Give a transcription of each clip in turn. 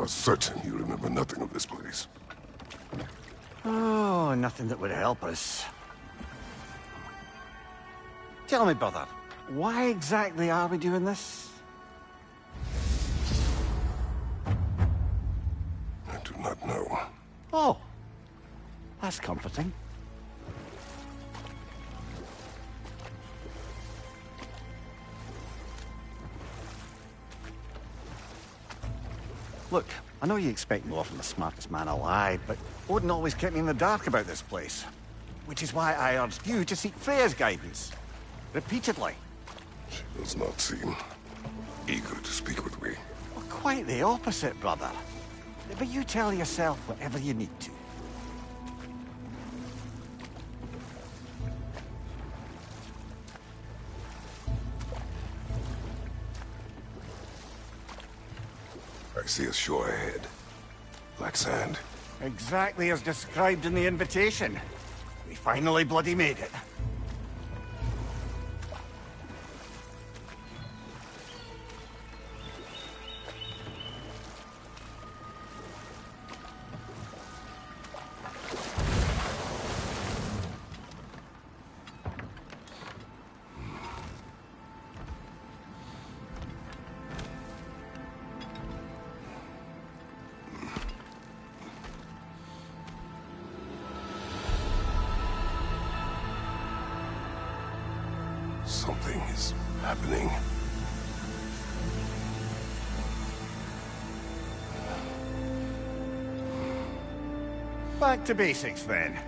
are certain you remember nothing of this place. Oh, nothing that would help us. Tell me, brother, why exactly are we doing this? I do not know. Oh, that's comforting. Look, I know you expect more from the smartest man alive, but Odin always kept me in the dark about this place. Which is why I urged you to seek Freya's guidance. Repeatedly. She does not seem eager to speak with me. Well, quite the opposite, brother. But you tell yourself whatever you need to. I see a shore ahead. Black sand. Exactly as described in the invitation. We finally bloody made it. Something is happening. Back to basics, then.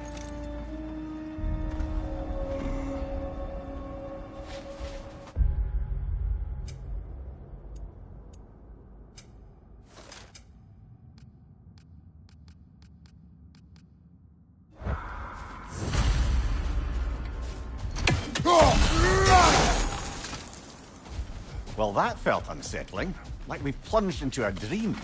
Well, that felt unsettling. Like we plunged into a dream.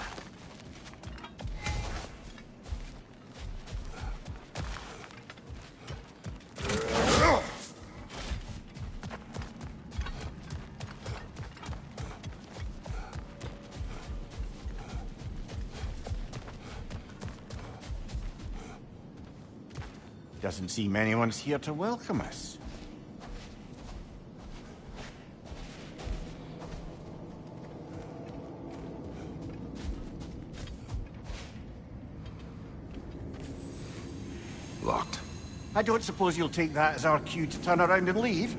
Doesn't seem anyone's here to welcome us. Locked. I don't suppose you'll take that as our cue to turn around and leave?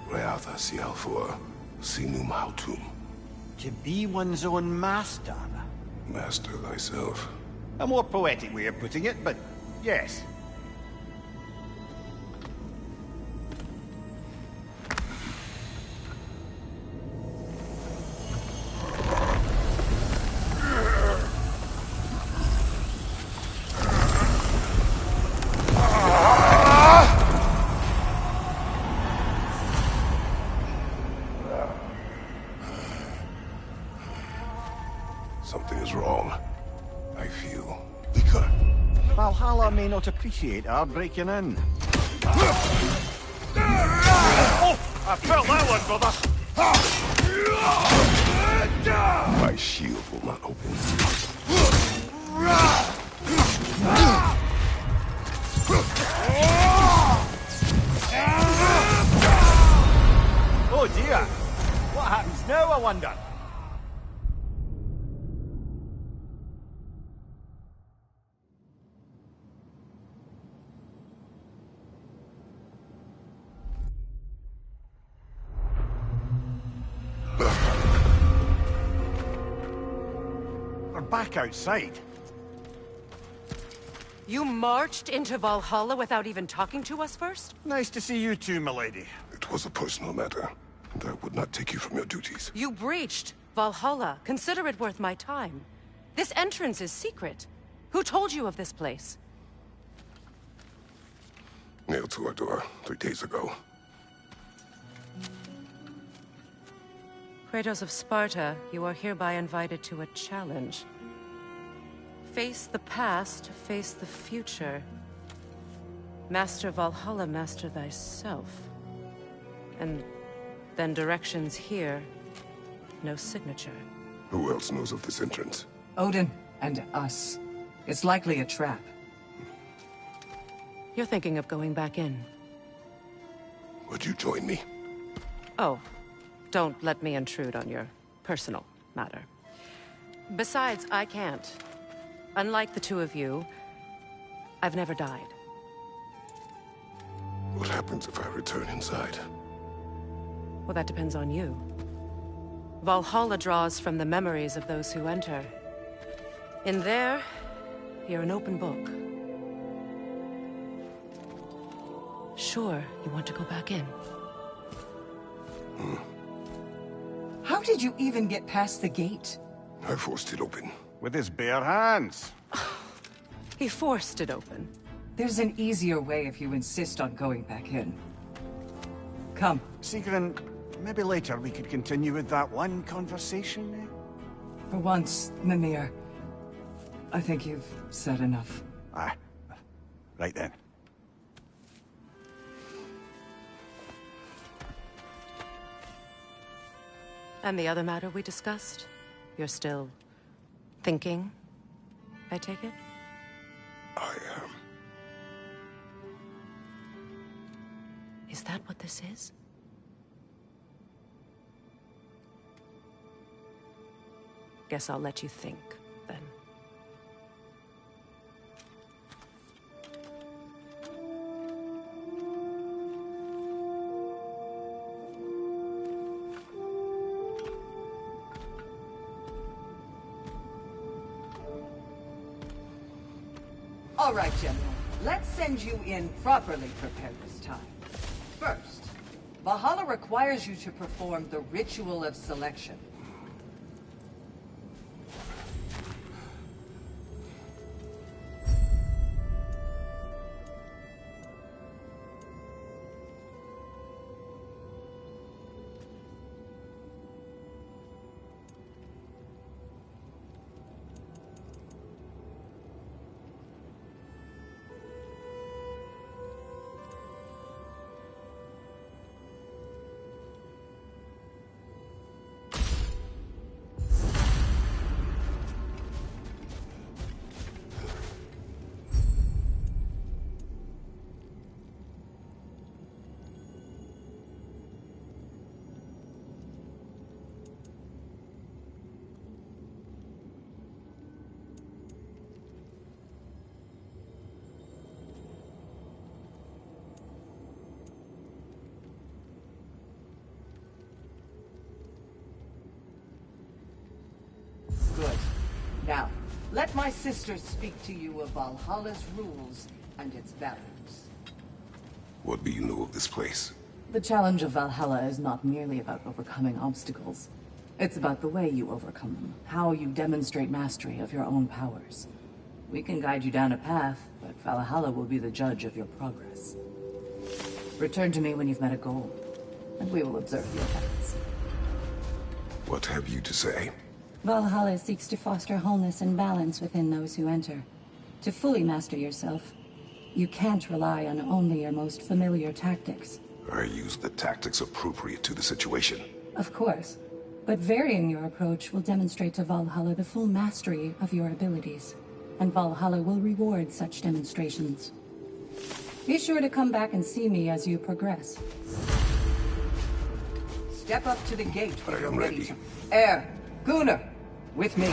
Reatha Sialfur, Sinum Hautum. To be one's own master. Master thyself. A more poetic way of putting it, but yes. Something is wrong. I feel weaker. Valhalla may not appreciate our breaking in. Oh! I felt that one, brother! My shield will not open. Oh dear! What happens now, I wonder? We're back outside. You marched into Valhalla without even talking to us first? Nice to see you too, milady. It was a personal matter, and I would not take you from your duties. You breached Valhalla. Consider it worth my time. This entrance is secret. Who told you of this place? Nailed to our door 3 days ago. Kratos of Sparta, you are hereby invited to a challenge. Face the past, face the future. Master Valhalla, master thyself. And then directions here. no signature. Who else knows of this entrance? Odin and us. It's likely a trap. You're thinking of going back in. Would you join me? Oh, don't let me intrude on your personal matter. Besides, I can't. Unlike the two of you, I've never died. What happens if I return inside? Well, that depends on you. Valhalla draws from the memories of those who enter. In there, you're an open book. Sure, you want to go back in. How did you even get past the gate? I forced it open. With his bare hands. He forced it open. There's an easier way if you insist on going back in. Come. Sigrun, maybe later we could continue with that one conversation, eh? For once, Mimir, I think you've said enough. Aye. Right then. And the other matter we discussed? You're still thinking, I take it? I am. Is that what this is? Guess I'll let you think, then. All right, General. Let's send you in properly prepared this time. First, Valhalla requires you to perform the ritual of selection. Good. Now, let my sisters speak to you of Valhalla's rules and its values. What do you know of this place? The challenge of Valhalla is not merely about overcoming obstacles. It's about the way you overcome them, how you demonstrate mastery of your own powers. We can guide you down a path, but Valhalla will be the judge of your progress. Return to me when you've met a goal, and we will observe the effects. What have you to say? Valhalla seeks to foster wholeness and balance within those who enter. To fully master yourself, you can't rely on only your most familiar tactics. I use the tactics appropriate to the situation. Of course, but varying your approach will demonstrate to Valhalla the full mastery of your abilities, and Valhalla will reward such demonstrations. Be sure to come back and see me as you progress. Step up to the gate. I am ready. Air, Gunnar, with me.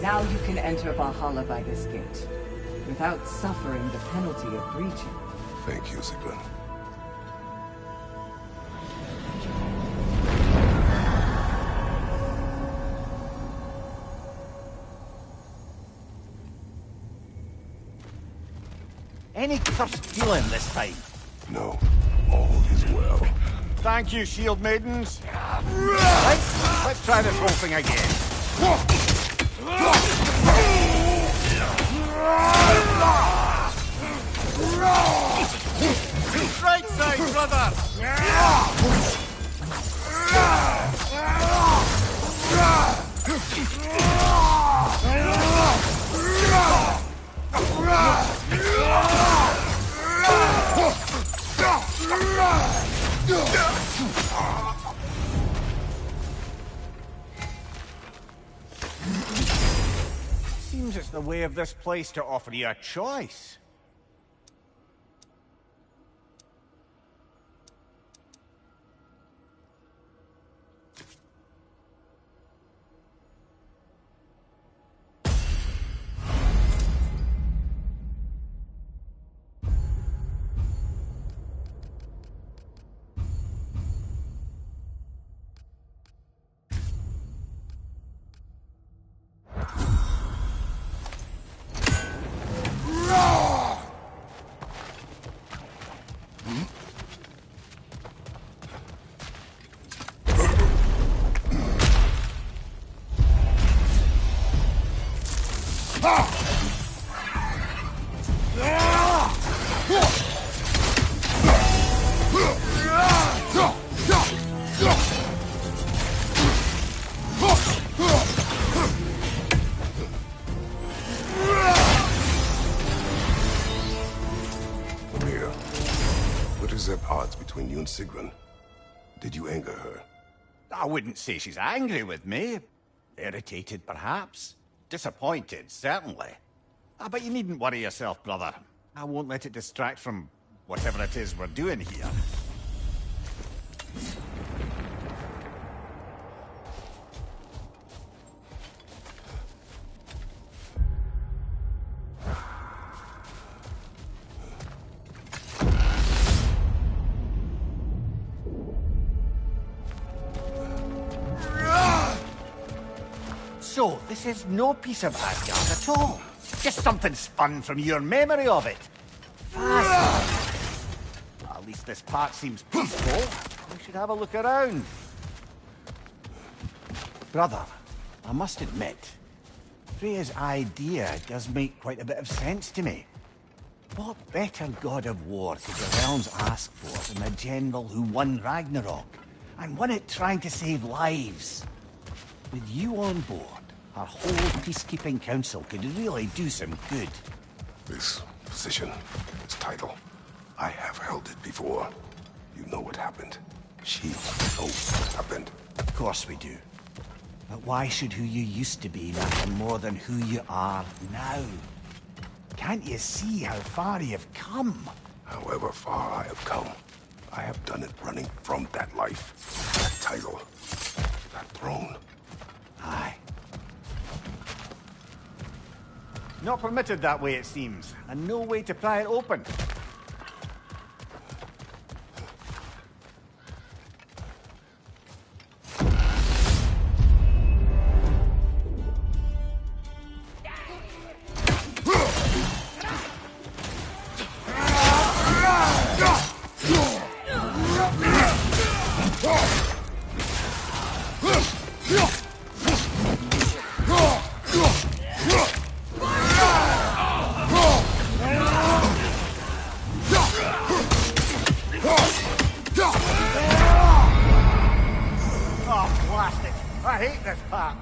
Now you can enter Valhalla by this gate, without suffering the penalty of breaching. Thank you, Sigrun. Any cursed feeling this time? No, all is well. Thank you, shield maidens. Let's try this whole thing again. Right side, brother! Seems it's the way of this place to offer you a choice. Between you and Sigrun. Did you anger her? I wouldn't say she's angry with me. Irritated, perhaps. Disappointed, certainly. But you needn't worry yourself, brother. I won't let it distract from whatever it is we're doing here. So, this is no piece of Asgard at all. Just something spun from your memory of it. Fascinating. At least this part seems peaceful. We should have a look around. Brother, I must admit, Freya's idea does make quite a bit of sense to me. What better god of war could the realms ask for than a general who won Ragnarok, and won it trying to save lives? With you on board, our whole peacekeeping council could really do some good. This position, this title, I have held it before. You know what happened. She knows what happened. Of course we do. But why should who you used to be matter more than who you are now? Can't you see how far you've come? However far I have come, I have done it running from that life, that title, that throne. Aye. Not permitted that way, it seems, and no way to pry it open. I hate this part.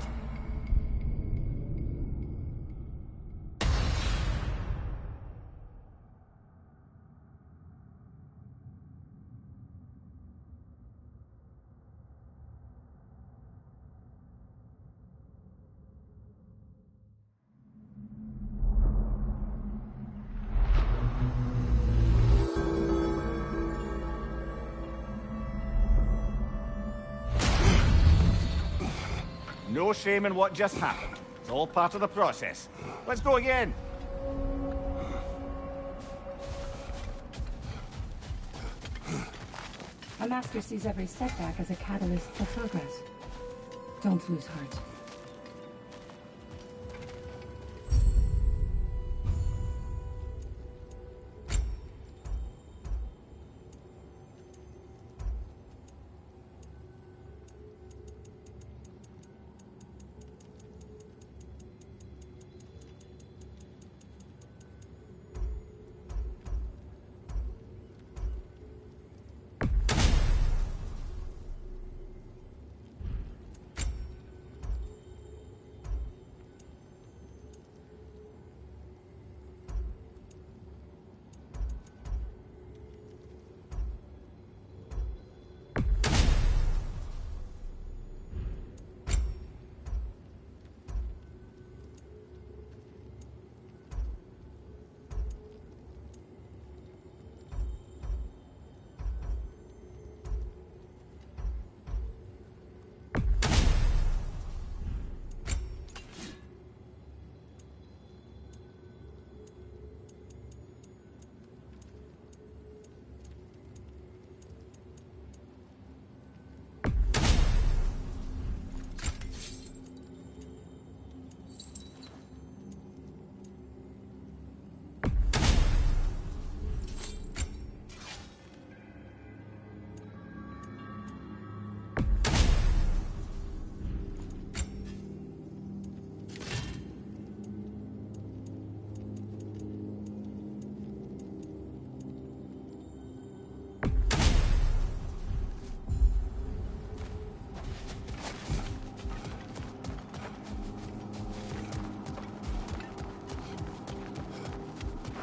No shame in what just happened. It's all part of the process. Let's go again. A master sees every setback as a catalyst for progress. Don't lose heart.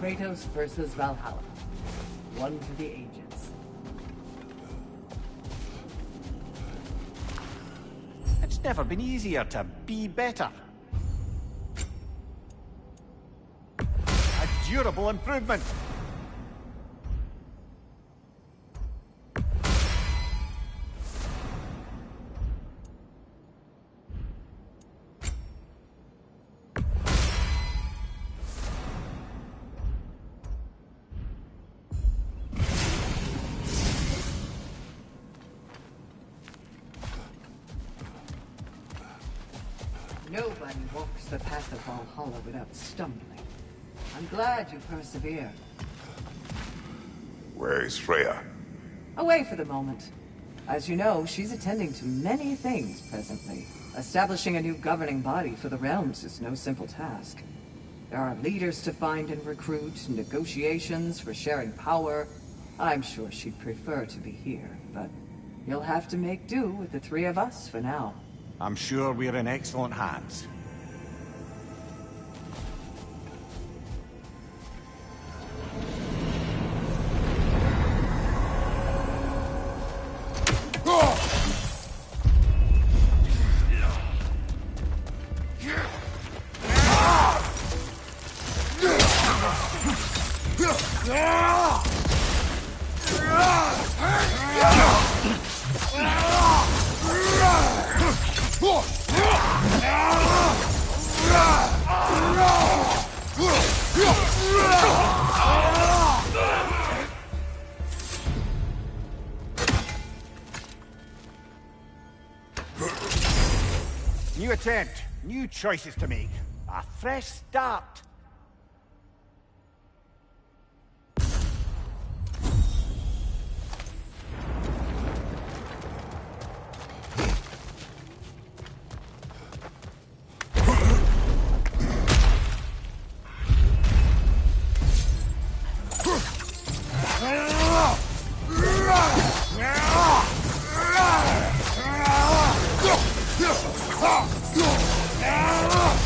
Kratos versus Valhalla. One for the ages. It's never been easier to be better. A durable improvement. Nobody walks the path of Valhalla without stumbling. I'm glad you persevere. Where is Freya? Away for the moment. As you know, she's attending to many things presently. Establishing a new governing body for the realms is no simple task. There are leaders to find and recruit, negotiations for sharing power. I'm sure she'd prefer to be here, but you'll have to make do with the three of us for now. I'm sure we're in excellent hands. New attempt, new choices to make. A fresh start.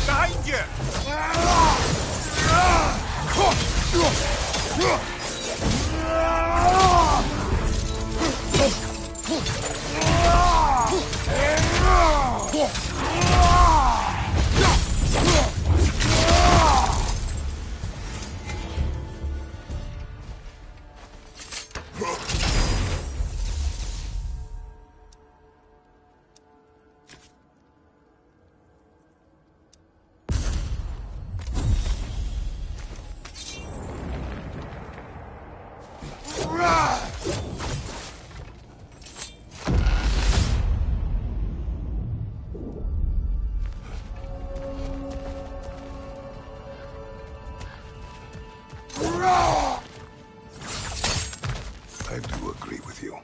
Behind you! I do agree with you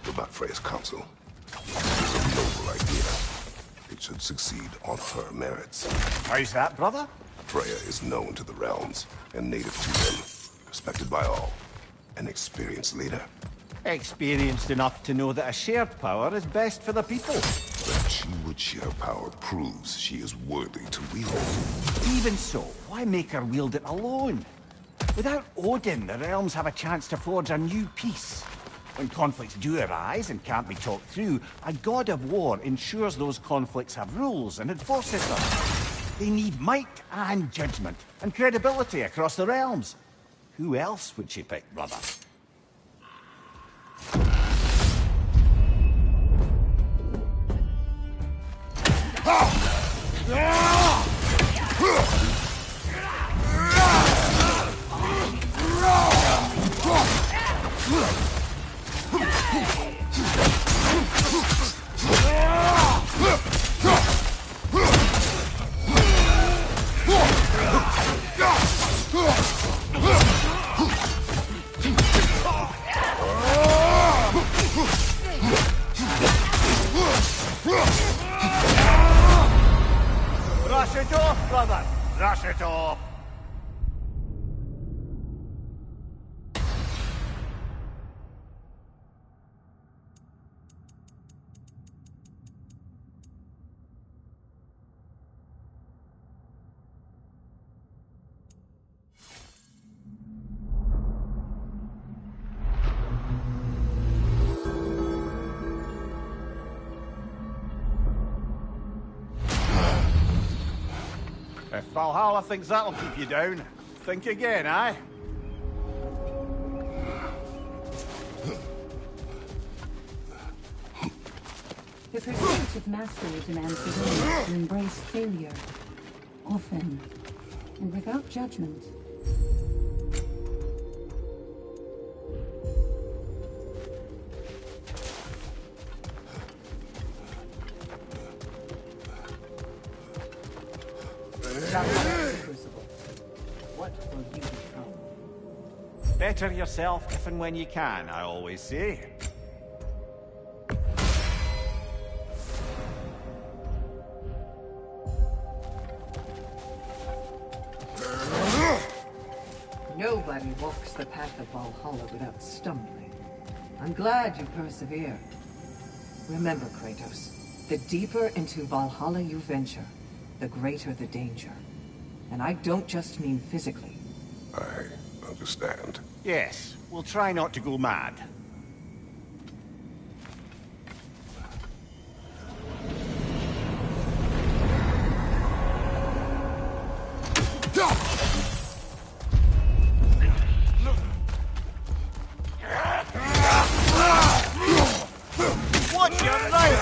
about Freya's council. It's a noble idea. It should succeed on her merits. How's that, brother? Freya is known to the realms and native to them, respected by all. An experienced leader. Experienced enough to know that a shared power is best for the people. That she would share power proves she is worthy to wield it. Even so, why make her wield it alone? Without Odin, the realms have a chance to forge a new peace. When conflicts do arise and can't be talked through, a god of war ensures those conflicts have rules and enforces them. They need might and judgment, and credibility across the realms. Who else would she pick, brother? Brush it off, brother! Brush it off! If Valhalla thinks that'll keep you down, think again, aye? The pursuit of mastery demands the willingness to embrace failure, often, and without judgment. What will you become? Better yourself if and when you can, I always say. Nobody walks the path of Valhalla without stumbling. I'm glad you persevere. Remember, Kratos, the deeper into Valhalla you venture, the greater the danger. And I don't just mean physically. I understand. Yes, we'll try not to go mad. Watch your right!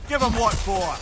Give him what for?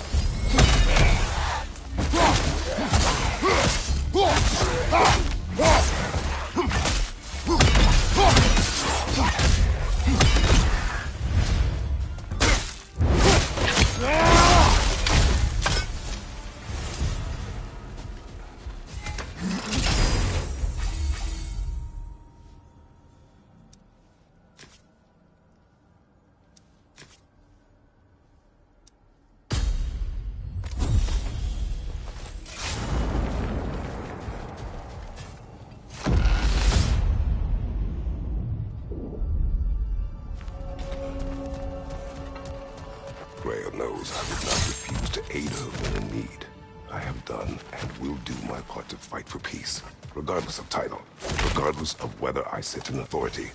Grail knows I would not refuse to aid her when in need. I have done and will do my part to fight for peace, regardless of title, regardless of whether I sit in authority.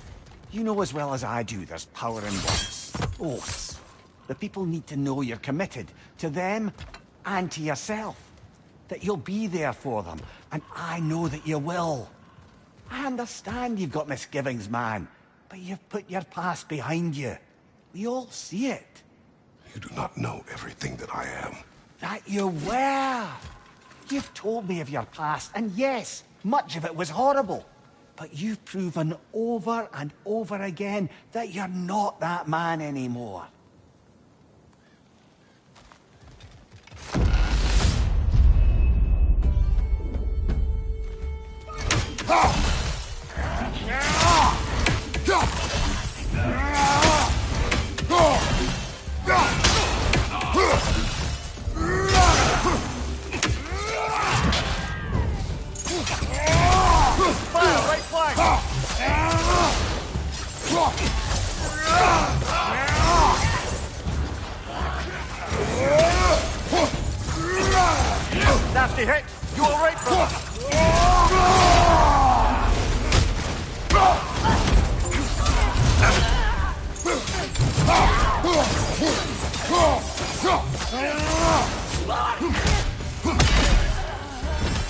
You know as well as I do there's power in words. Oaths. The people need to know you're committed to them and to yourself. That you'll be there for them, and I know that you will. I understand you've got misgivings, man, but you've put your past behind you. We all see it. You do not know everything that I am. That you were. You've told me of your past, and yes, much of it was horrible. But you've proven over and over again that you're not that man anymore. Nasty hit! You alright, brother?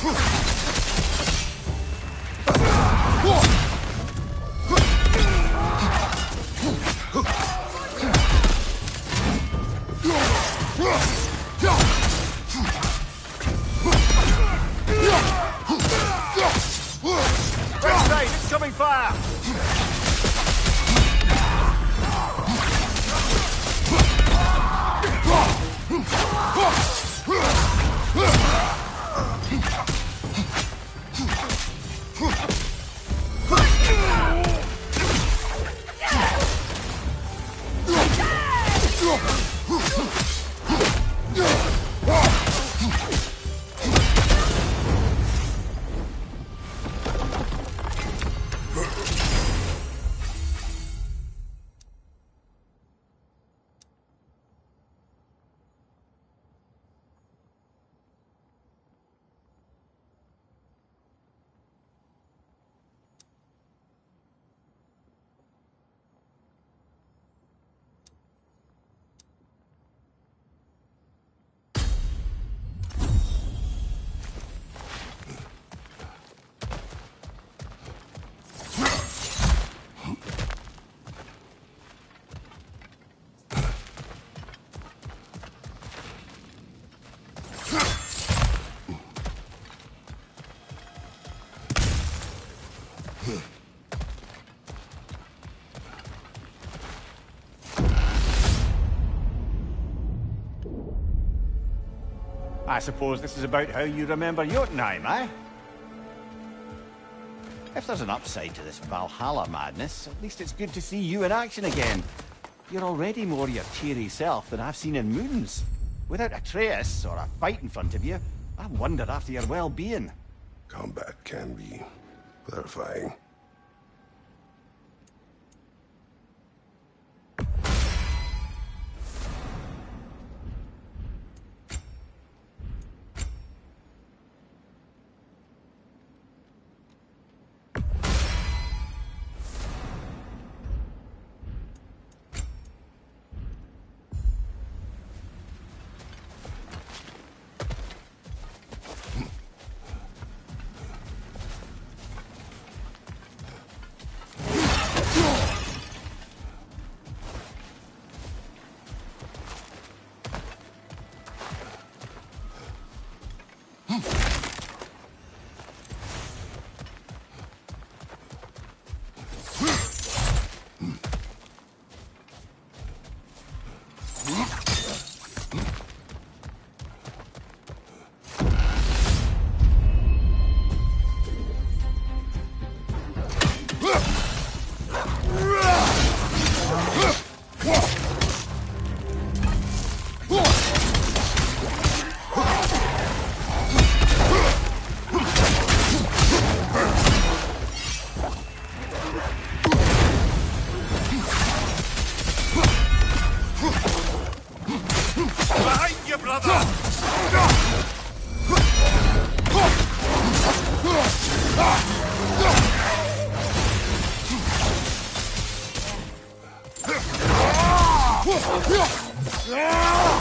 Right side, incoming fire! I suppose this is about how you remember Jotunheim, eh? If there's an upside to this Valhalla madness, at least it's good to see you in action again. You're already more your cheery self than I've seen in moons. Without Atreus or a fight in front of you, I wonder after your well-being. Combat can be clarifying.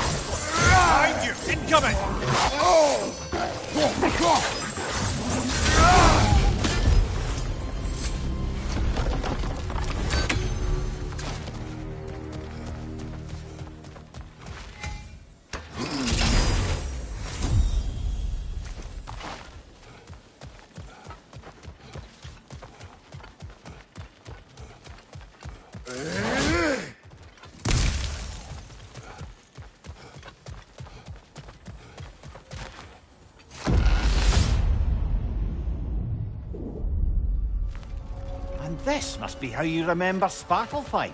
Behind you! Incoming! And this must be how you remember Svartalfheim.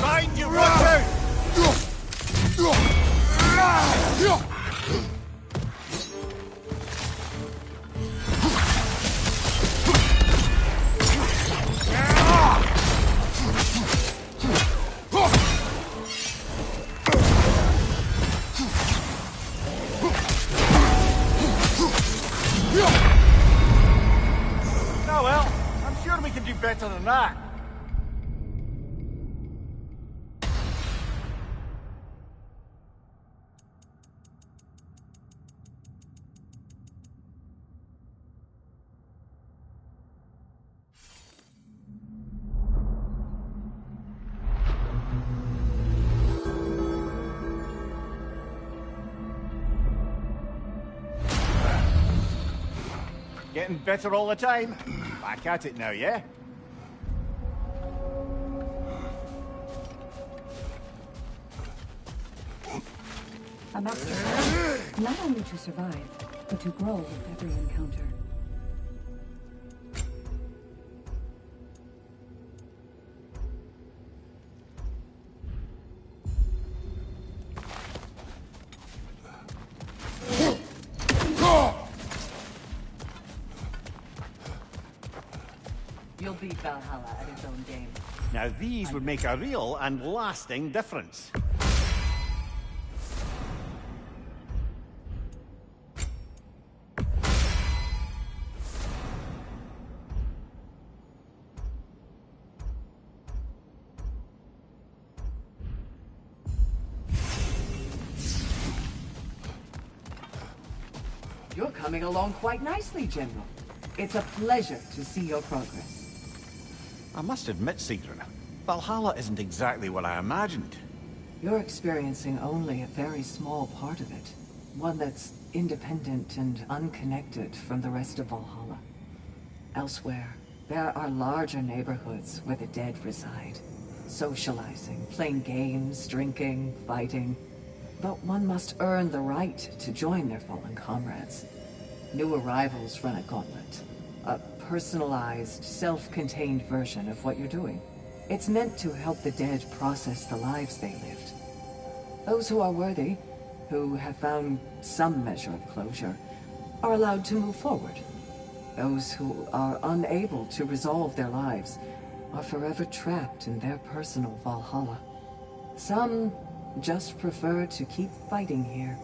Find you, watch out! Oh well, I'm sure we can do better than that. Getting better all the time. Back at it now, yeah? A master sword, not only to survive, but to grow with every encounter. You'll beat Valhalla at its own game. Now these would make a real and lasting difference. You're coming along quite nicely, General. It's a pleasure to see your progress. I must admit, Sigrun, Valhalla isn't exactly what I imagined. You're experiencing only a very small part of it. One that's independent and unconnected from the rest of Valhalla. Elsewhere, there are larger neighborhoods where the dead reside. Socializing, playing games, drinking, fighting. But one must earn the right to join their fallen comrades. New arrivals run a gauntlet. A personalized, self-contained version of what you're doing. It's meant to help the dead process the lives they lived. Those who are worthy, who have found some measure of closure, are allowed to move forward. Those who are unable to resolve their lives are forever trapped in their personal Valhalla. Some just prefer to keep fighting here.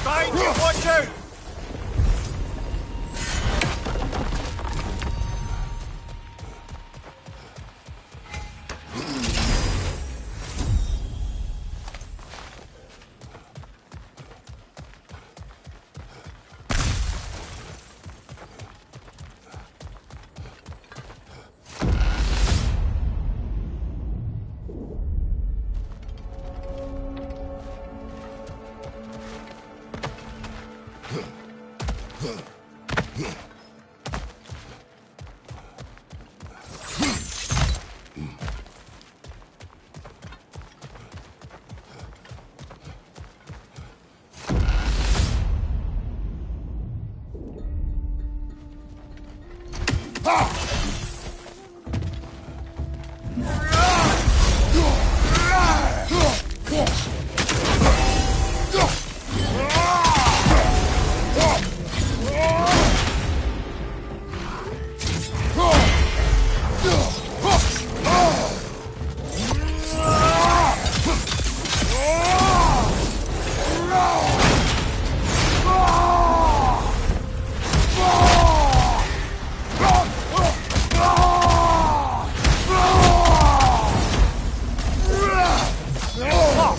Fine, watch out!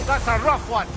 That's a rough one.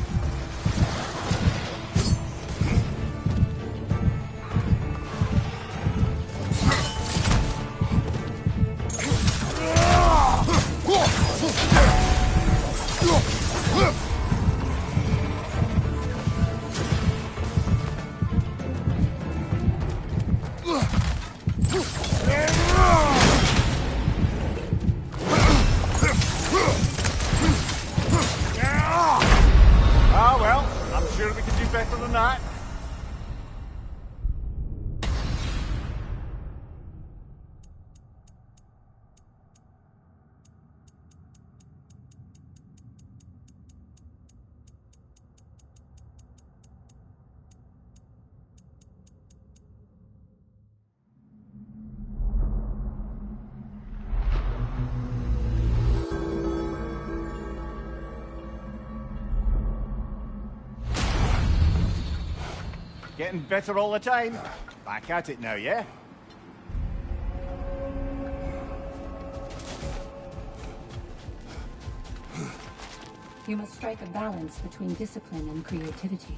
Ah, well, I'm sure we can do better than that. Getting better all the time. Back at it now, yeah? You must strike a balance between discipline and creativity.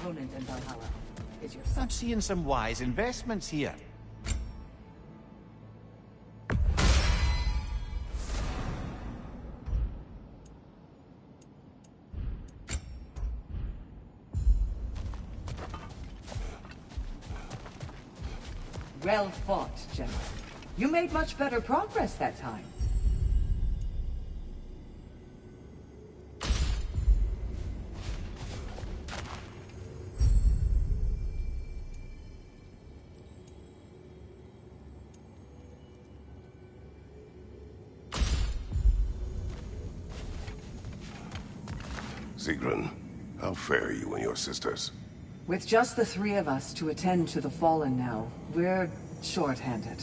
Opponent in Valhalla is your son. I'm seeing some wise investments here. Well fought, General. You made much better progress that time. Sigrun, how fare you and your sisters? With just the three of us to attend to the fallen now, we're short-handed.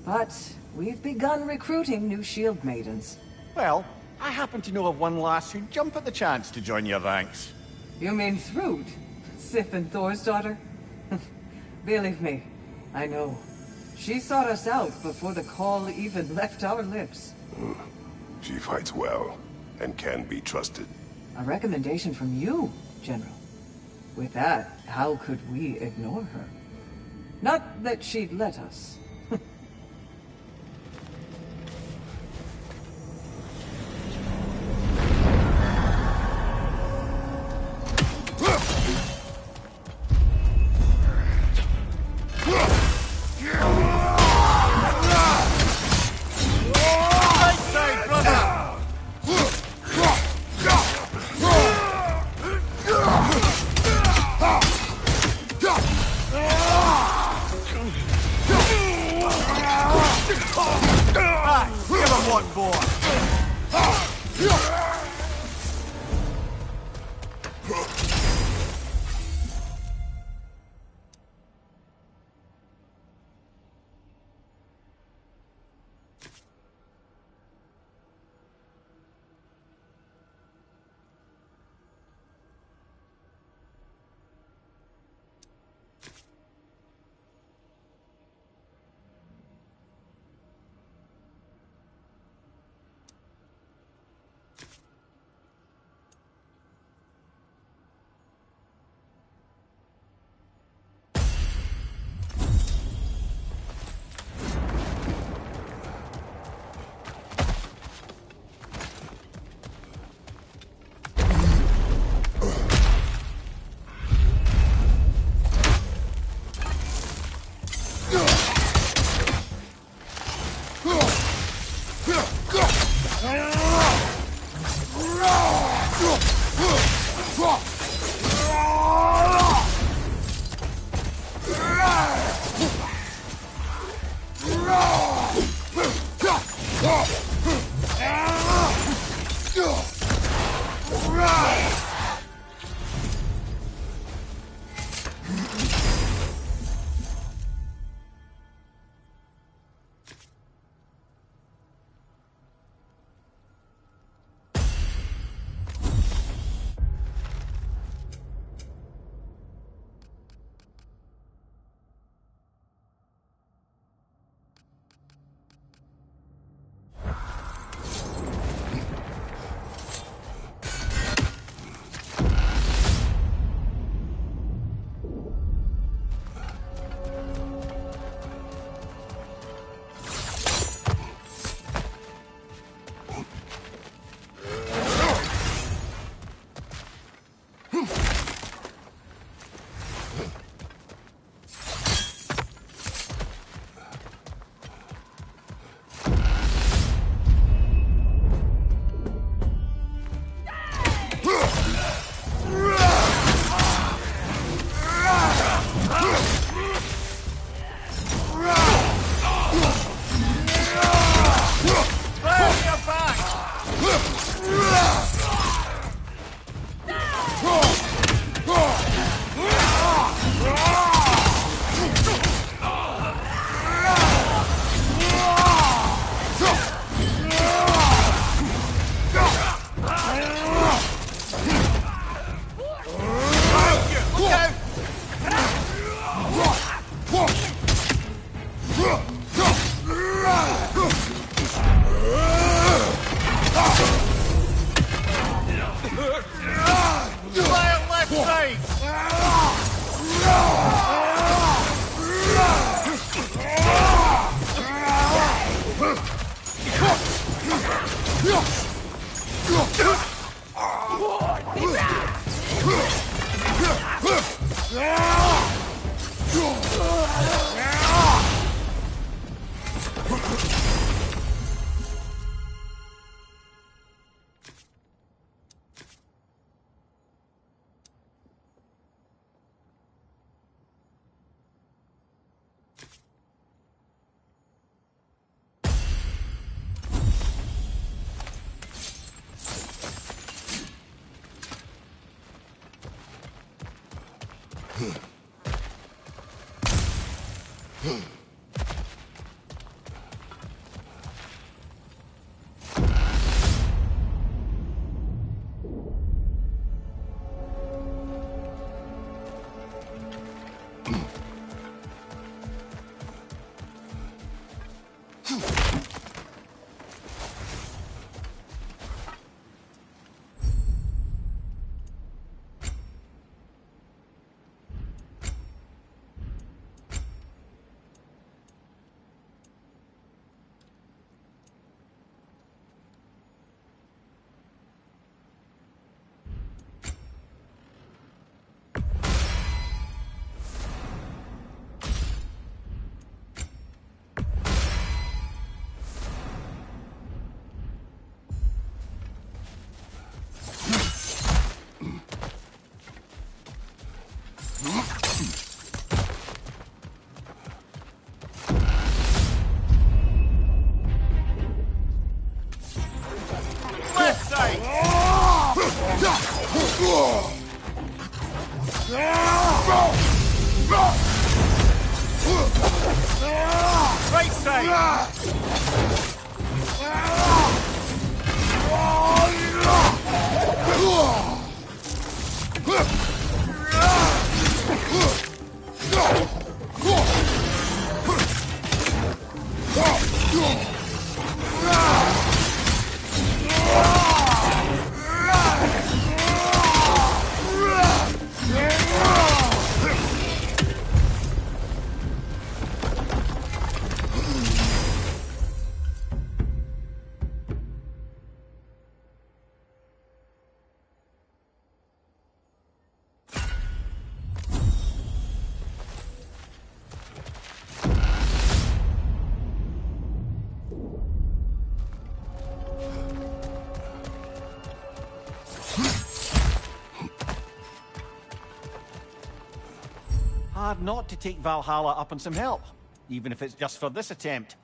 But we've begun recruiting new shield maidens. Well, I happen to know of one lass who'd jump at the chance to join your ranks. You mean Thrud? Sif and Thor's daughter? Believe me, I know. She sought us out before the call even left our lips. She fights well and can be trusted. A recommendation from you, General. With that, how could we ignore her? Not that she'd let us. Hard not to take Valhalla up on some help, even if it's just for this attempt.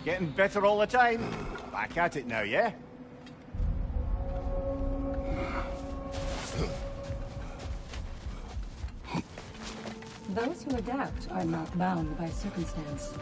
Getting better all the time. Back at it now, yeah? Those who adapt are not bound by circumstance.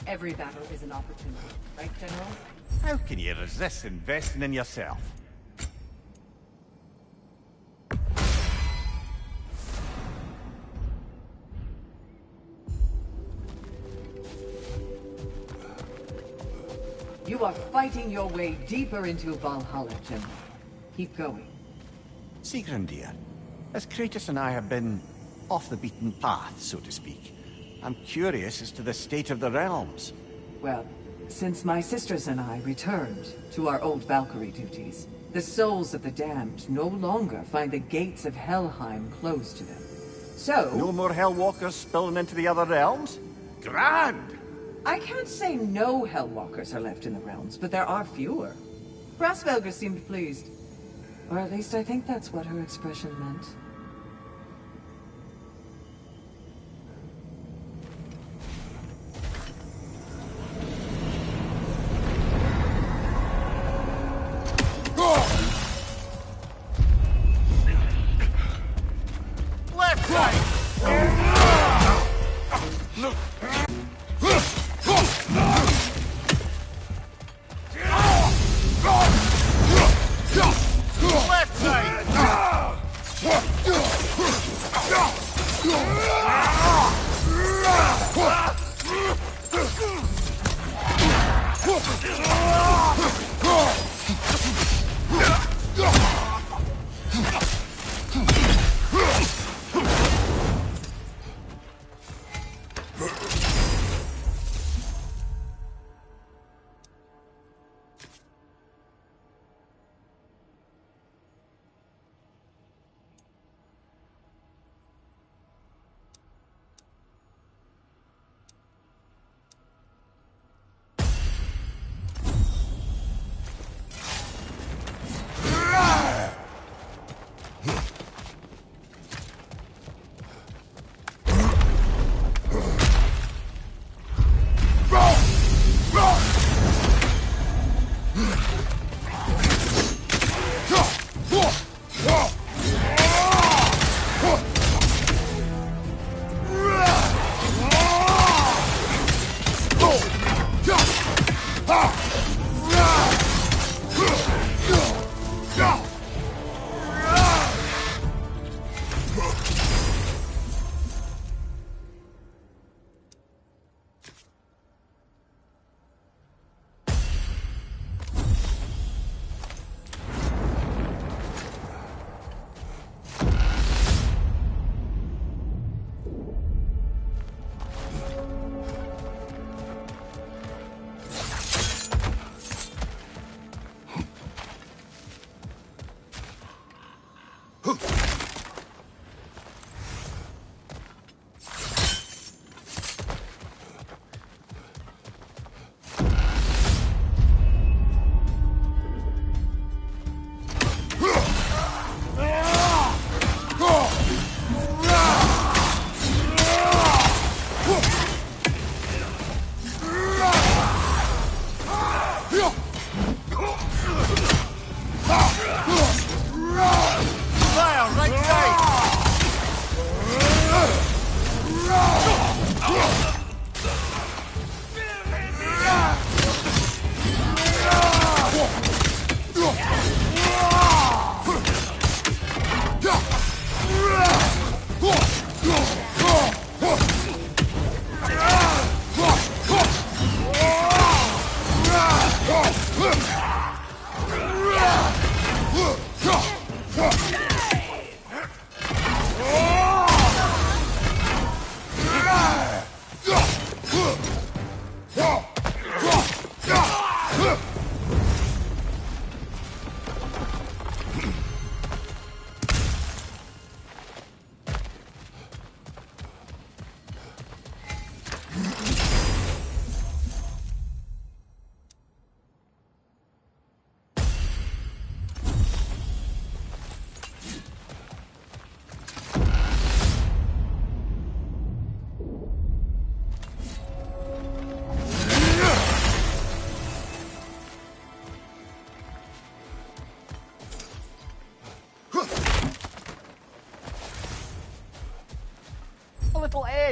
Every battle is an opportunity, right, General? How can you resist investing in yourself? You are fighting your way deeper into Valhalla, General. Keep going. Sigrun, dear, as Kratos and I have been off the beaten path, so to speak, I'm curious as to the state of the realms. Well, since my sisters and I returned to our old Valkyrie duties, the souls of the damned no longer find the gates of Helheim closed to them. So... No more Hellwalkers spilling into the other realms? Grand! I can't say no Hellwalkers are left in the realms, but there are fewer. Brassvelger seemed pleased. Or at least I think that's what her expression meant.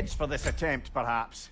heads for this attempt, perhaps.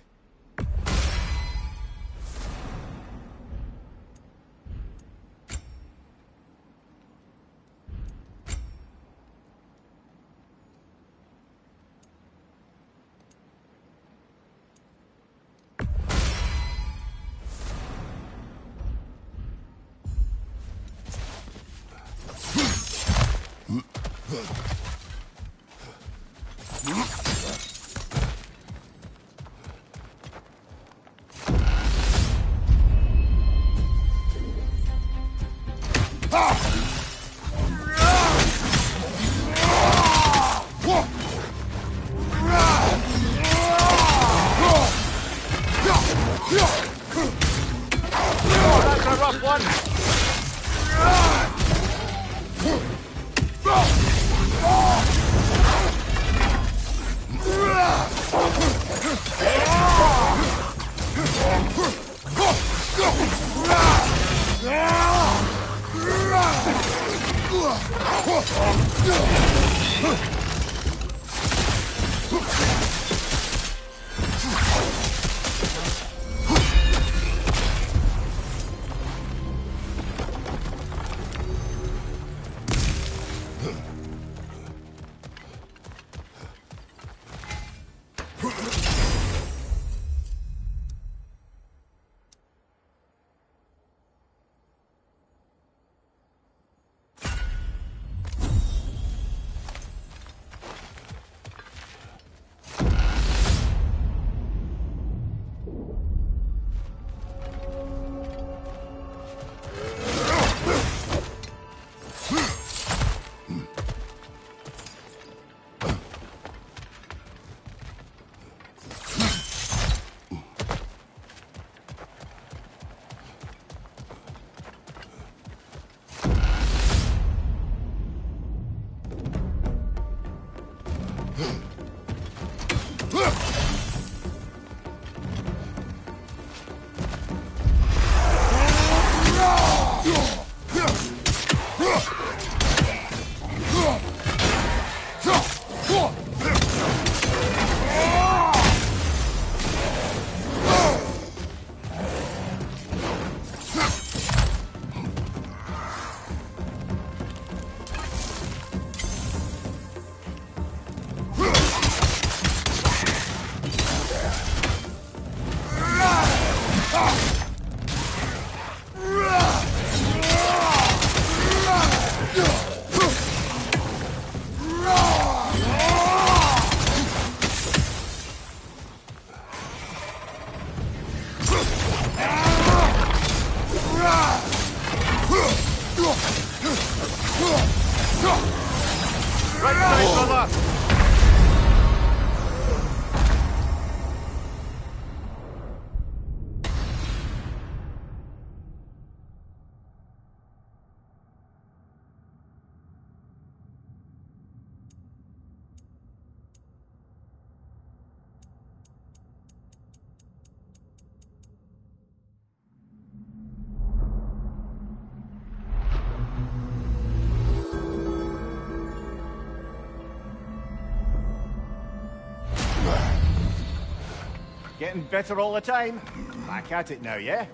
Getting better all the time. Back at it now, yeah?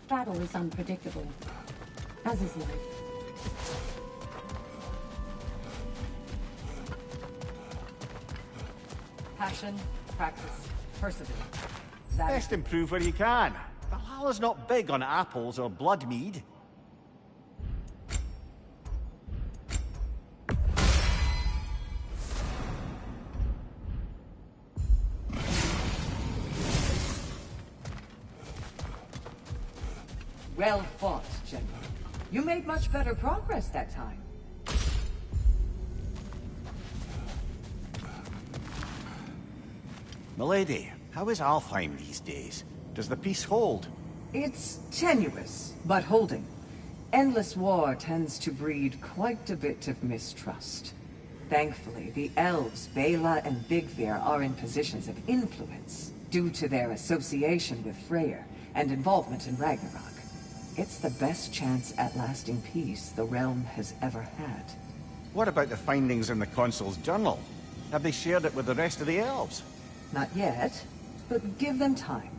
Battle is unpredictable, as is life. Passion, practice, perseverance. Best improve where you can. Valhalla's not big on apples or blood mead. Well fought, General. You made much better progress that time. Milady, how is Alfheim these days? Does the peace hold? It's tenuous, but holding. Endless war tends to breed quite a bit of mistrust. Thankfully, the elves, Bela and Bigvir, are in positions of influence, due to their association with Freyr and involvement in Ragnarok. It's the best chance at lasting peace the realm has ever had. What about the findings in the Consul's journal? Have they shared it with the rest of the elves? Not yet, but give them time.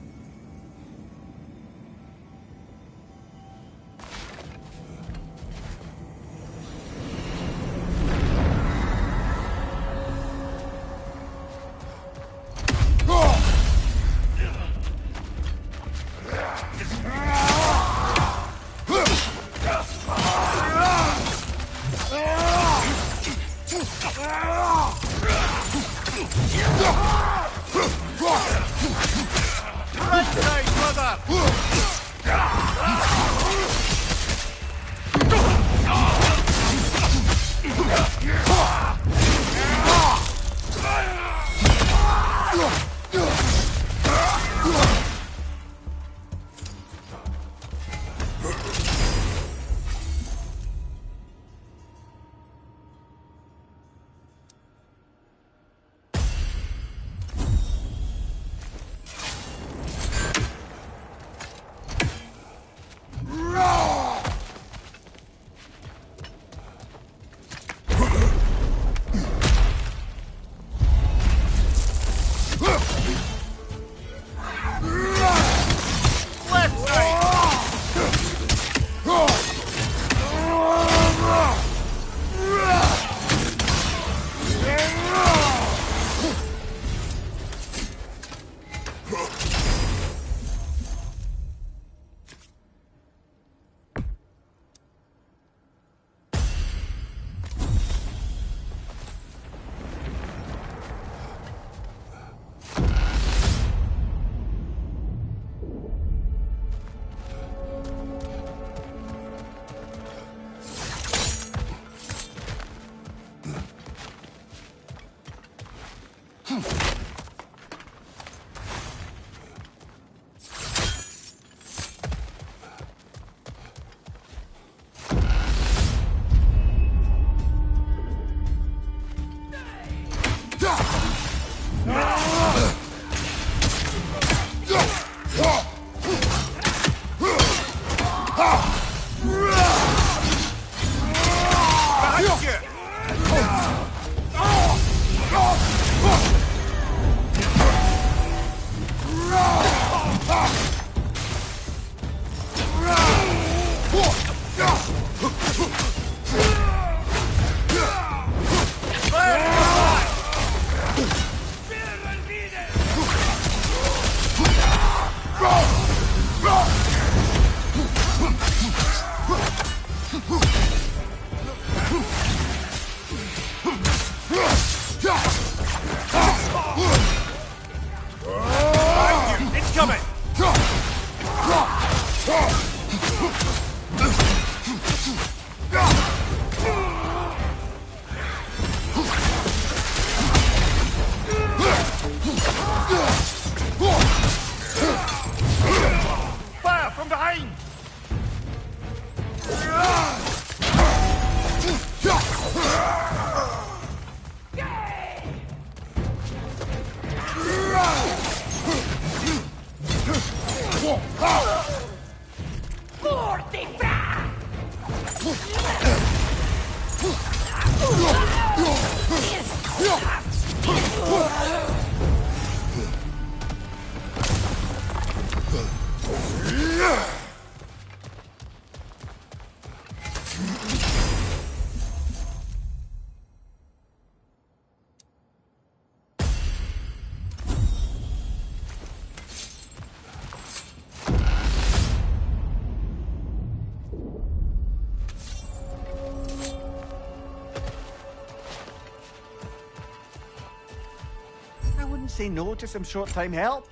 Say no to some short-time help?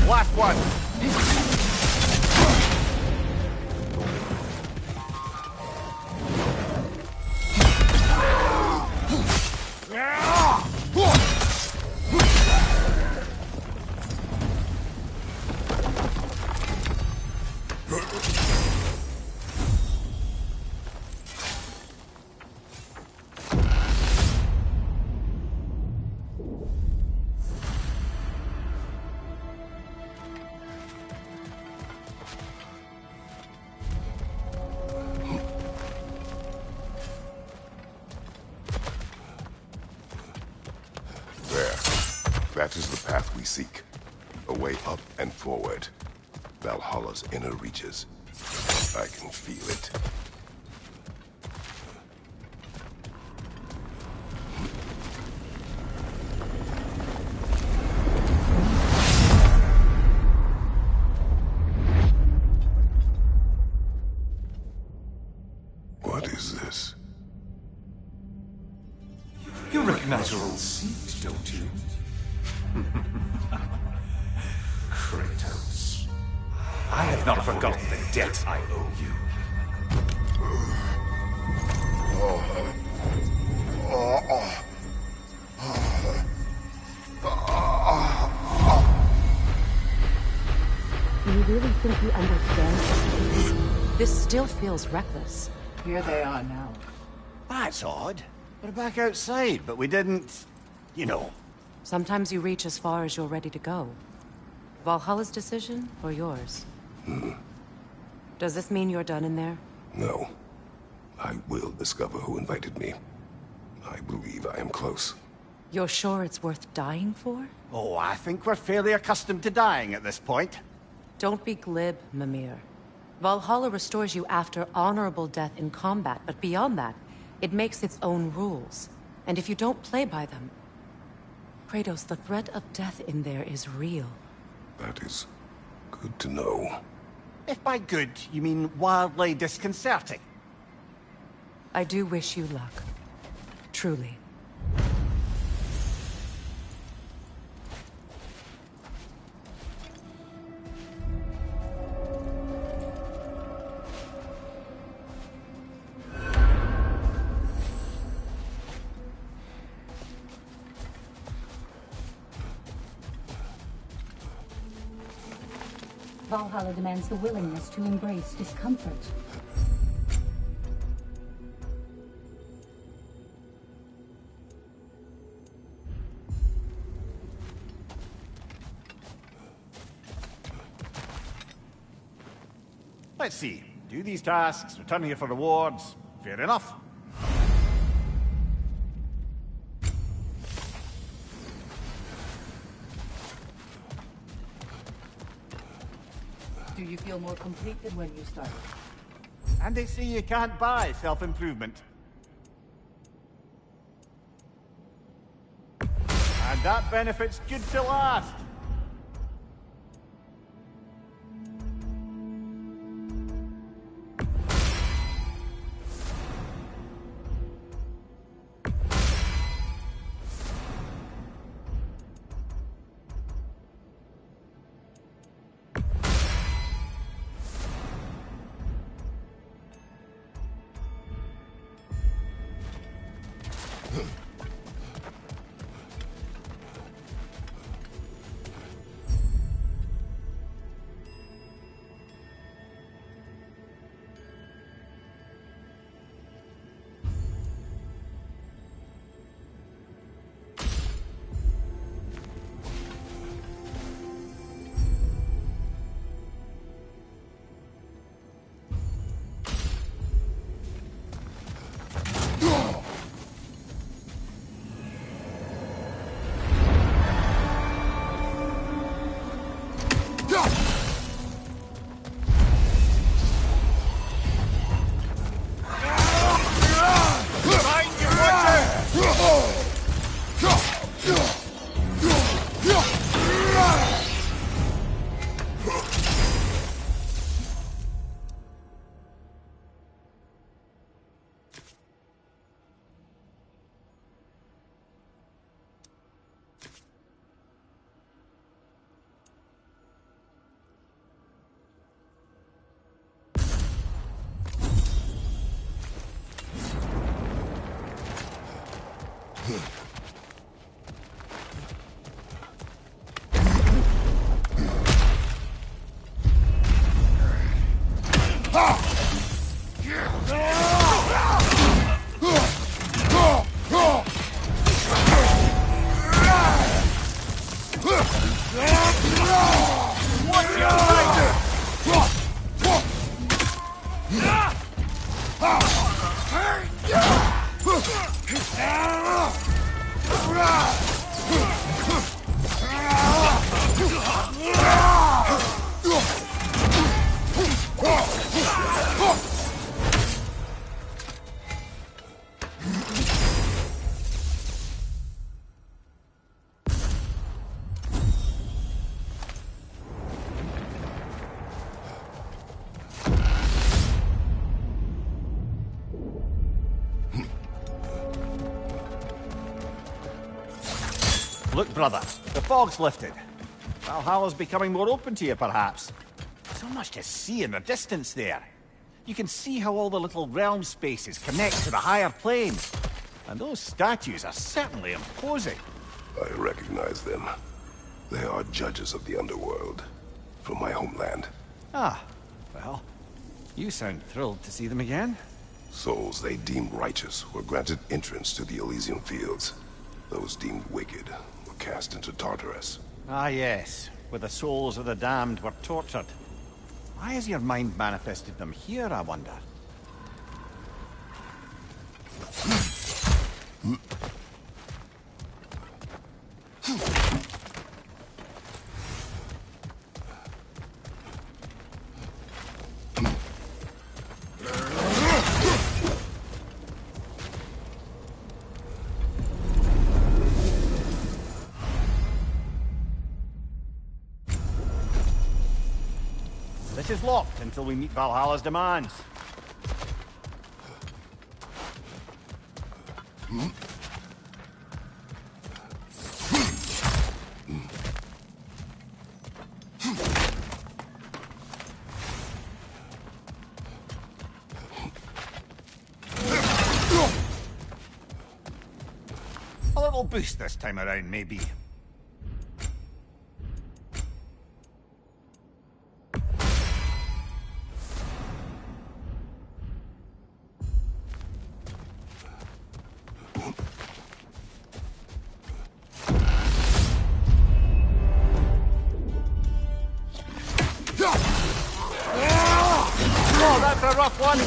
Last one. That is the path we seek. A way up and forward. Valhalla's inner reaches. I can feel it. What is this? You recognize your old seat, don't you? Kratos. I have not forgotten the debt I owe you. Do you really think you understand? This still feels reckless. Here they are now. That's odd. We're back outside, but we didn't... you know. Sometimes you reach as far as you're ready to go. Valhalla's decision, or yours? Does this mean you're done in there? No. I will discover who invited me. I believe I am close. You're sure it's worth dying for? Oh, I think we're fairly accustomed to dying at this point. Don't be glib, Mimir. Valhalla restores you after honorable death in combat, but beyond that, it makes its own rules. And if you don't play by them... Kratos, the threat of death in there is real. That is good to know. If by good, you mean wildly disconcerting. I do wish you luck. Truly. Valhalla demands the willingness to embrace discomfort. Let's see. Do these tasks, return here for rewards. Fair enough. Do you feel more complete than when you started? And they say you can't buy self-improvement. And that benefit's good to last. What's your right? Look, brother, the fog's lifted. Valhalla's becoming more open to you, perhaps. So much to see in the distance there. You can see how all the little realm spaces connect to the higher planes. And those statues are certainly imposing. I recognize them. They are judges of the underworld, from my homeland. Ah, well, you sound thrilled to see them again. Souls they deemed righteous were granted entrance to the Elysian fields. Those deemed wicked were cast into Tartarus. Ah, yes, where the souls of the damned were tortured. Why has your mind manifested them here, I wonder? This is locked until we meet Valhalla's demands. A little boost this time around, maybe. Oh, that's a rough one.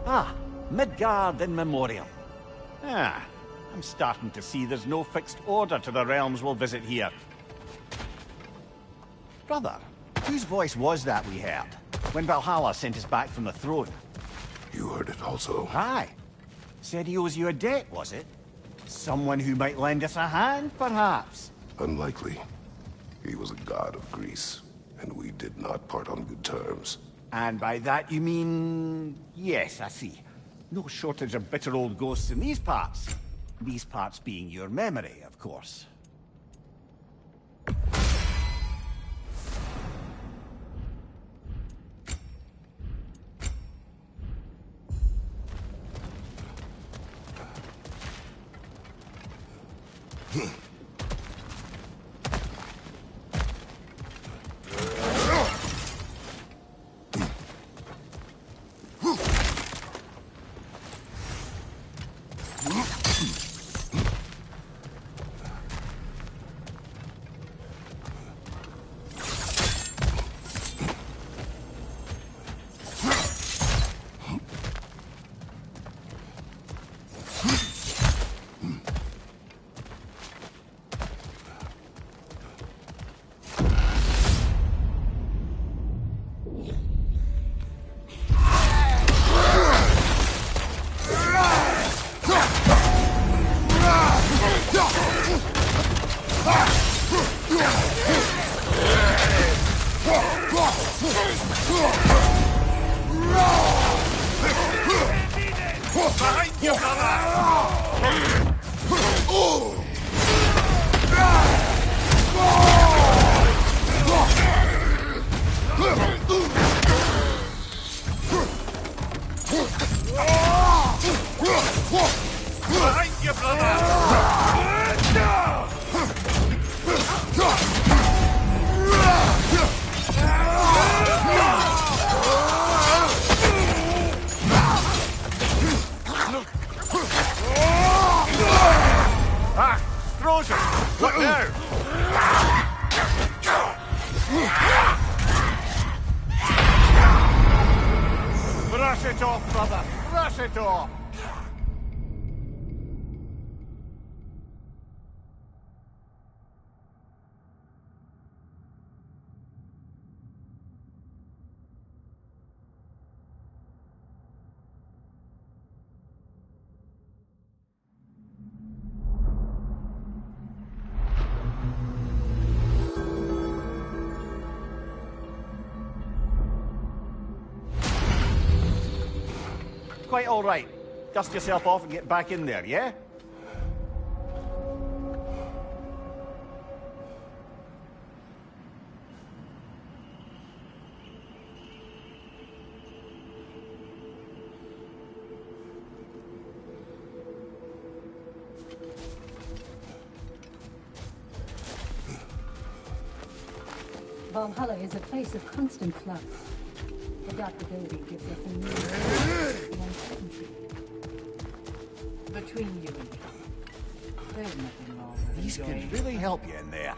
Ah, Midgard in memoriam. Ah, I'm starting to see there's no fixed order to the realms we'll visit here. Brother, whose voice was that we heard when Valhalla sent us back from the throne? You heard it also. Aye. Said he owes you a debt, was it? Someone who might lend us a hand, perhaps? Unlikely. He was a god of Greece, and we did not part on good terms. And by that you mean... Yes, I see. No shortage of bitter old ghosts in these parts. These parts being your memory, of course. Behind you, brother! Behind you, Ah! Frozen! What now? Brush it off, brother! Brush it off! Quite all right. Dust yourself off and get back in there, yeah? Valhalla is a place of constant flux. Adaptability gives us a new uncertainty. Between you and me, there's nothing wrong with These enjoying could really help you in there.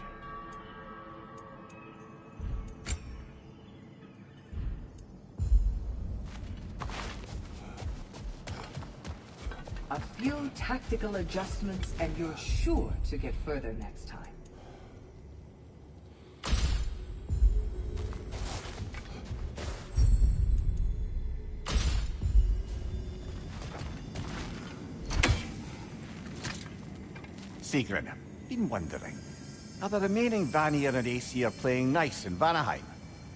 A few tactical adjustments and you're sure to get further next time. Sigrun, been wondering. Are the remaining Vanir and Aesir playing nice in Vanaheim?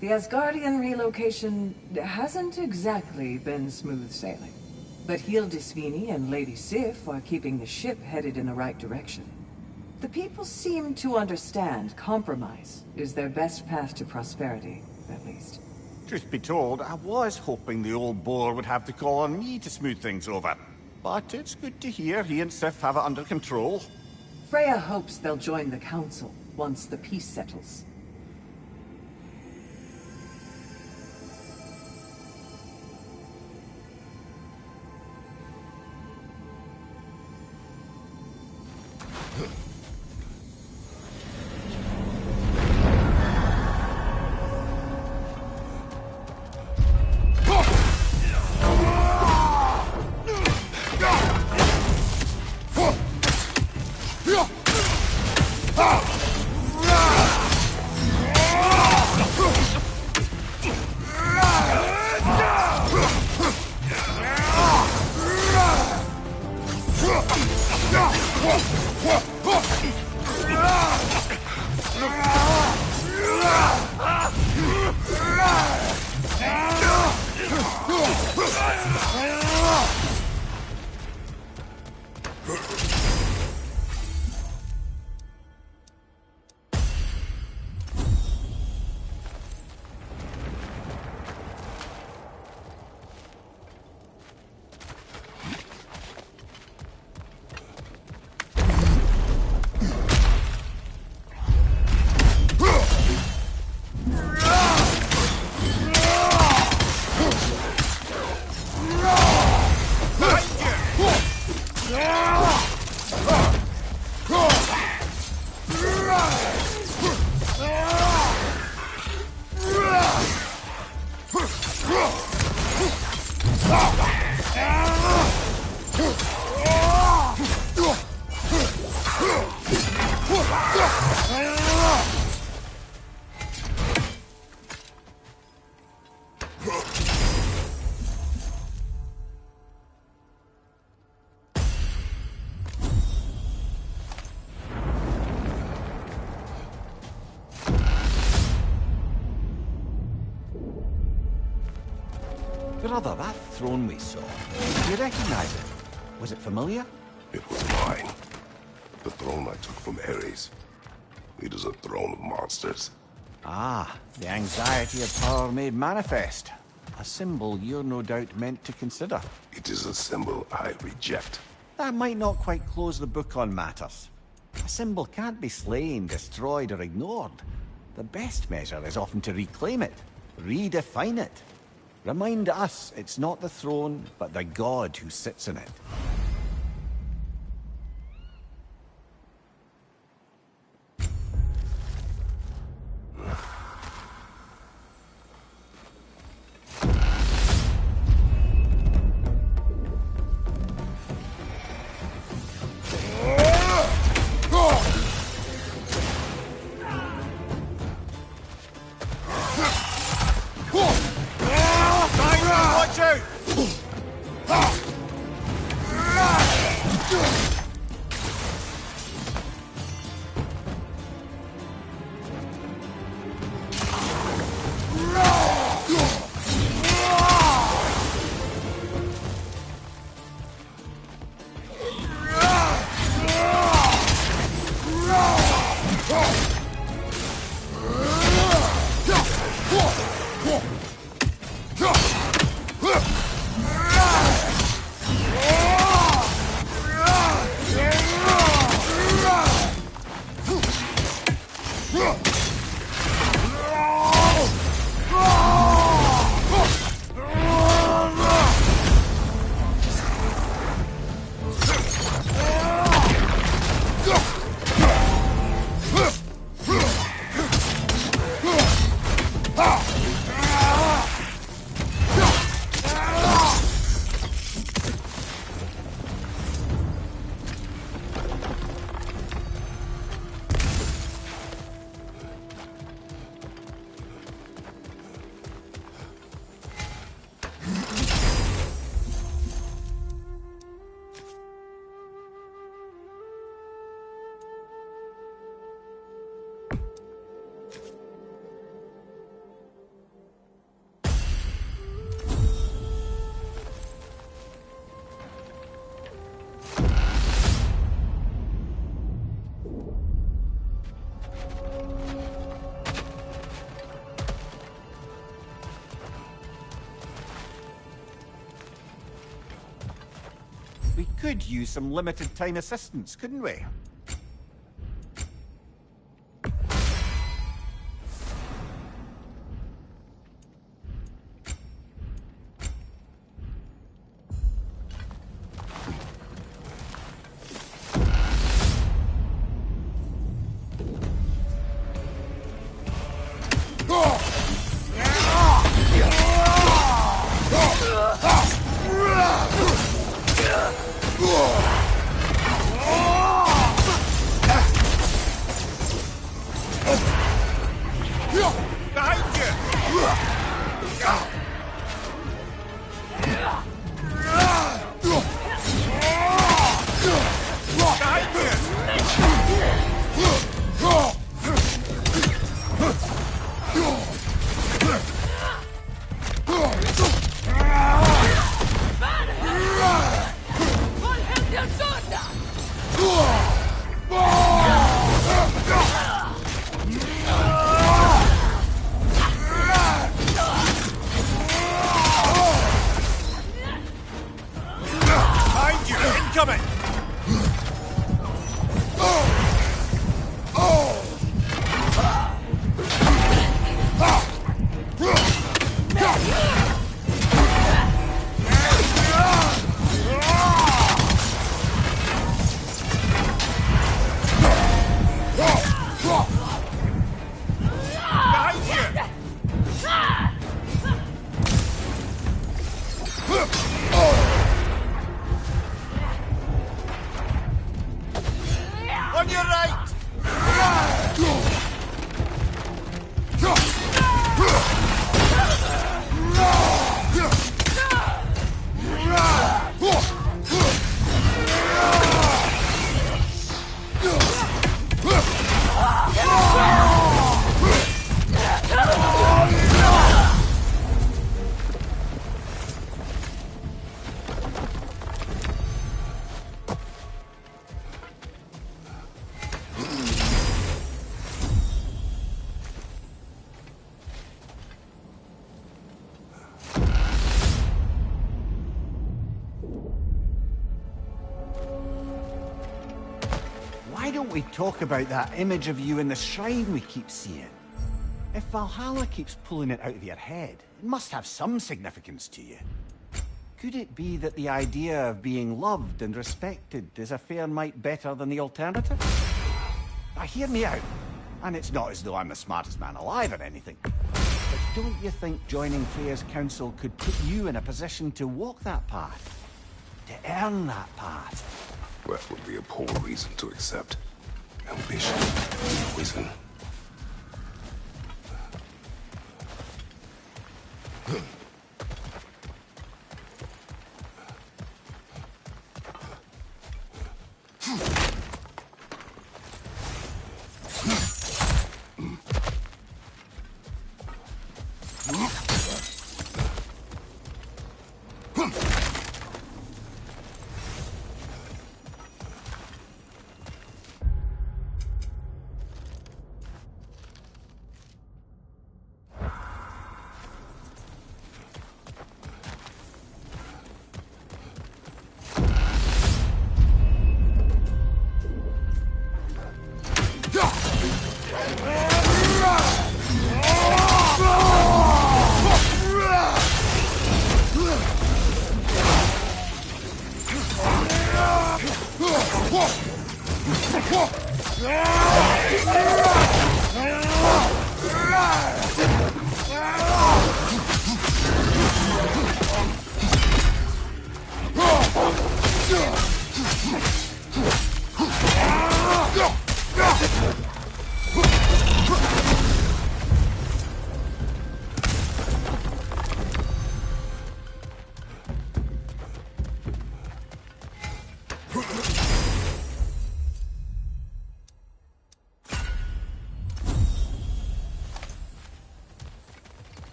The Asgardian relocation hasn't exactly been smooth sailing. But Hildisvini and Lady Sif are keeping the ship headed in the right direction. The people seem to understand compromise is their best path to prosperity, at least. Truth be told, I was hoping the old boar would have to call on me to smooth things over. But it's good to hear he and Sif have it under control. Freya hopes they'll join the council once the peace settles. Brother, that throne we saw, do you recognize it? Was it familiar? It was mine. The throne I took from Ares. It is a throne of monsters. Ah, the anxiety of power made manifest. A symbol you're no doubt meant to consider. It is a symbol I reject. That might not quite close the book on matters. A symbol can't be slain, destroyed, or ignored. The best measure is often to reclaim it, redefine it. Remind us it's not the throne, but the god who sits in it. Watch out! We could use some limited time assistance, couldn't we? why don't we talk about that image of you in the shrine we keep seeing? If Valhalla keeps pulling it out of your head, it must have some significance to you. Could it be that the idea of being loved and respected is a fair mite better than the alternative? Now hear me out, and it's not as though I'm the smartest man alive or anything. But don't you think joining Freya's council could put you in a position to walk that path? To earn that path? That would be a poor reason to accept. Ambition, poison.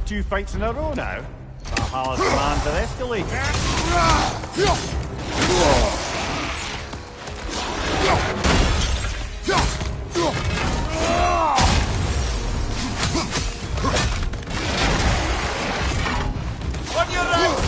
Two fights in a row now. Valhalla's demands are escalating. On your right!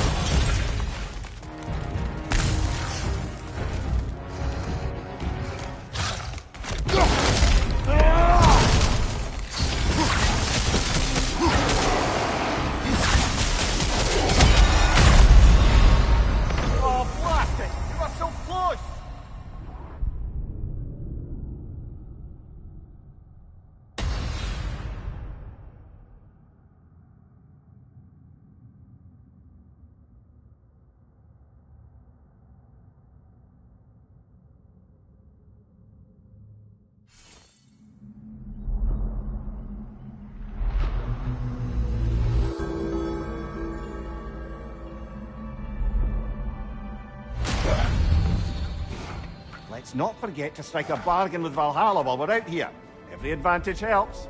Let's not forget to strike a bargain with Valhalla while we're out here. Every advantage helps.